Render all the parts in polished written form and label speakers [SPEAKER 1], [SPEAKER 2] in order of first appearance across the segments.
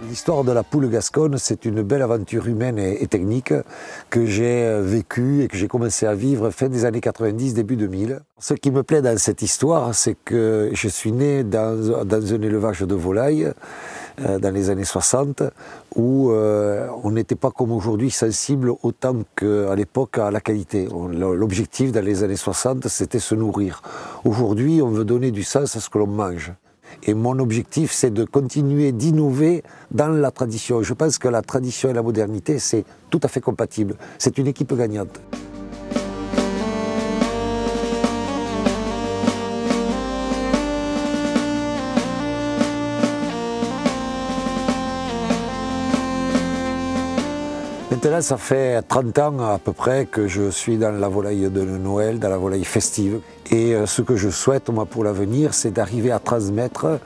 [SPEAKER 1] L'histoire de la poule gasconne, c'est une belle aventure humaine et technique que j'ai vécue et que j'ai commencé à vivre fin des années 90, début 2000. Ce qui me plaît dans cette histoire, c'est que je suis né dans un élevage de volailles dans les années 60 où on n'était pas comme aujourd'hui sensible autant qu'à l'époque à la qualité. L'objectif dans les années 60, c'était se nourrir. Aujourd'hui, on veut donner du sens à ce que l'on mange. Et mon objectif, c'est de continuer d'innover dans la tradition. Je pense que la tradition et la modernité, c'est tout à fait compatible. C'est une équipe gagnante. Maintenant, ça fait 30 ans à peu près que je suis dans la volaille de Noël, dans la volaille festive. Et ce que je souhaite, moi, pour l'avenir, c'est d'arriver à transmettre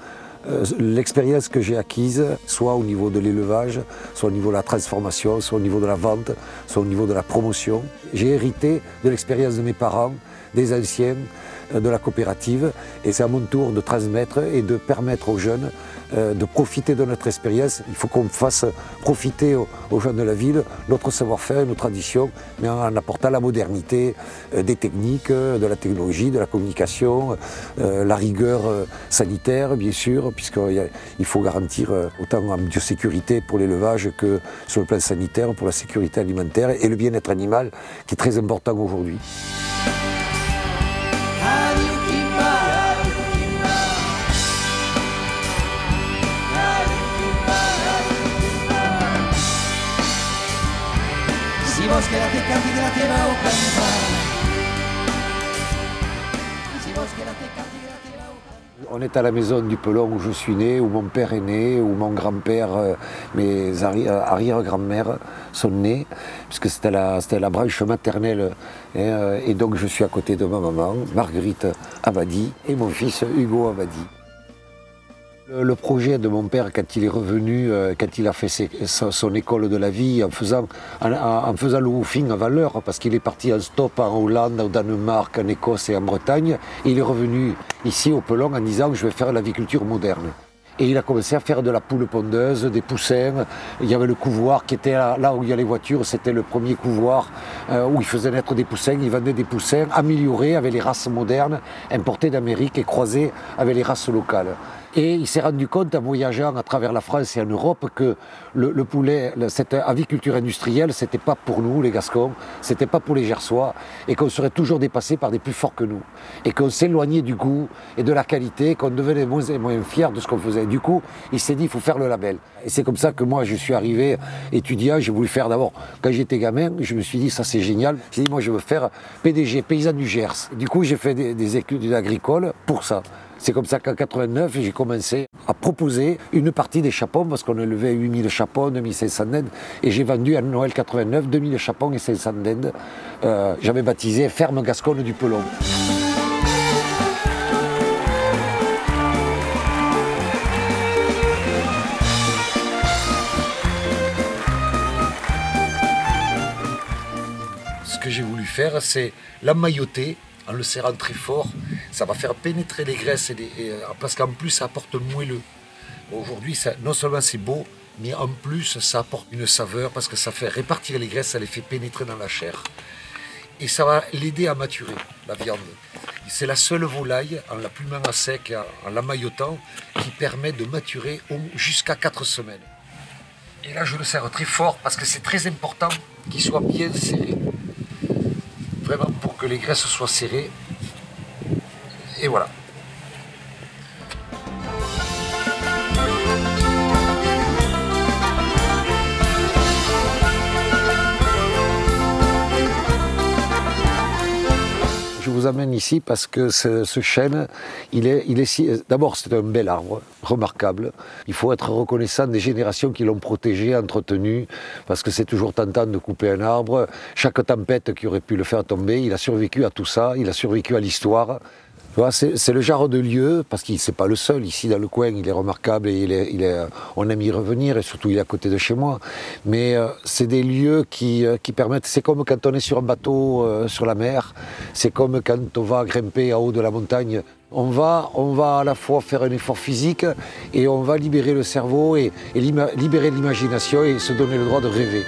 [SPEAKER 1] l'expérience que j'ai acquise, soit au niveau de l'élevage, soit au niveau de la transformation, soit au niveau de la vente, soit au niveau de la promotion. J'ai hérité de l'expérience de mes parents, des anciens, de la coopérative, et c'est à mon tour de transmettre et de permettre aux jeunes de profiter de notre expérience. Il faut qu'on fasse profiter aux jeunes de la ville notre savoir-faire et nos traditions, mais en apportant la modernité des techniques, de la technologie, de la communication, la rigueur sanitaire, bien sûr, puisqu'il faut garantir autant en biosécurité pour l'élevage que sur le plan sanitaire, pour la sécurité alimentaire et le bien-être animal, qui est très important aujourd'hui. On est à la maison du Pelon où je suis né, où mon père est né, où mon grand-père, mes arrière-grand-mères sont nés, puisque c'était la branche maternelle. Et donc je suis à côté de ma maman, Marguerite Abadi, et mon fils Hugo Abadi. Le projet de mon père, quand il est revenu, quand il a fait son école de la vie, en faisant le woofing avant l'heure, parce qu'il est parti en stop en Hollande, au Danemark, en Écosse et en Bretagne, et il est revenu ici au Pelon en disant « je vais faire l'aviculture moderne ». Et il a commencé à faire de la poule pondeuse, des poussins. Il y avait le couvoir qui était là où il y a les voitures, c'était le premier couvoir où il faisait naître des poussins. Il vendait des poussins améliorés avec les races modernes, importées d'Amérique et croisées avec les races locales. Et il s'est rendu compte en voyageant à travers la France et en Europe que le poulet, cette aviculture industrielle, c'était pas pour nous les Gascons, c'était pas pour les Gersois, et qu'on serait toujours dépassé par des plus forts que nous. Et qu'on s'éloignait du goût et de la qualité, qu'on devenait moins et moins fiers de ce qu'on faisait. Du coup, il s'est dit, il faut faire le label. Et c'est comme ça que moi, je suis arrivé étudiant, j'ai voulu faire d'abord, quand j'étais gamin, je me suis dit, ça c'est génial. J'ai dit, moi je veux faire PDG, paysan du Gers. Du coup, j'ai fait des études agricoles pour ça. C'est comme ça qu'en 89, j'ai commencé à proposer une partie des chapons, parce qu'on élevait 8000 chapons, 2500 dindes, et j'ai vendu à Noël 89 2000 chapons et 500 dindes. J'avais baptisé Ferme Gasconne du Pelon. Ce que j'ai voulu faire, c'est l'emmailloter en le serrant très fort. Ça va faire pénétrer les graisses, parce qu'en plus ça apporte le moelleux. Aujourd'hui, non seulement c'est beau, mais en plus ça apporte une saveur, parce que ça fait répartir les graisses, ça les fait pénétrer dans la chair. Et ça va l'aider à maturer, la viande. C'est la seule volaille, en la plumant à sec, en l'emmaillotant, qui permet de maturer jusqu'à 4 semaines. Et là je le serre très fort, parce que c'est très important qu'il soit bien serré. Vraiment pour que les graisses soient serrées. Et voilà. Je vous amène ici parce que ce chêne, d'abord c'est un bel arbre, remarquable. Il faut être reconnaissant des générations qui l'ont protégé, entretenu, parce que c'est toujours tentant de couper un arbre. Chaque tempête qui aurait pu le faire tomber, il a survécu à tout ça, il a survécu à l'histoire. C'est le genre de lieu, parce qu'il n'est pas le seul, ici dans le coin, il est remarquable et on aime y revenir, et surtout il est à côté de chez moi. Mais c'est des lieux qui permettent, c'est comme quand on est sur un bateau sur la mer, c'est comme quand on va grimper en haut de la montagne. On va à la fois faire un effort physique et on va libérer le cerveau et libérer l'imagination et se donner le droit de rêver.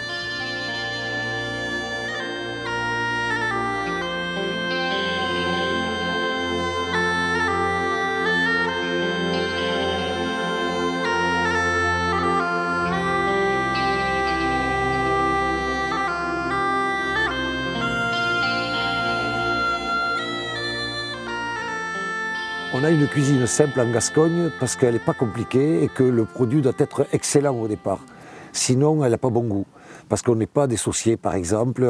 [SPEAKER 1] On a une cuisine simple en Gascogne parce qu'elle n'est pas compliquée et que le produit doit être excellent au départ. Sinon, elle n'a pas bon goût. Parce qu'on n'est pas des sauciers, par exemple.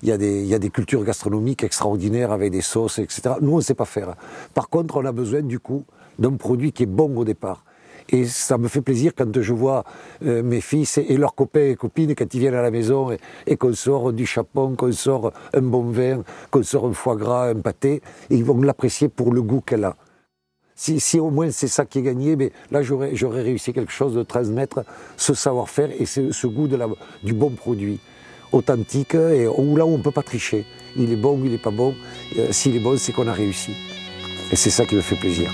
[SPEAKER 1] Il y a des cultures gastronomiques extraordinaires avec des sauces, etc. Nous, on ne sait pas faire. Par contre, on a besoin, du coup, d'un produit qui est bon au départ. Et ça me fait plaisir quand je vois mes fils et leurs copains et copines, quand ils viennent à la maison et qu'on sort du chapon, qu'on sort un bon vin, qu'on sort un foie gras, un pâté, et ils vont l'apprécier pour le goût qu'elle a. Si au moins c'est ça qui est gagné, mais là j'aurais réussi quelque chose de transmettre ce savoir-faire et ce goût du bon produit, authentique, et là où on ne peut pas tricher. Il est bon, il n'est pas bon. S'il est bon, c'est qu'on a réussi. Et c'est ça qui me fait plaisir.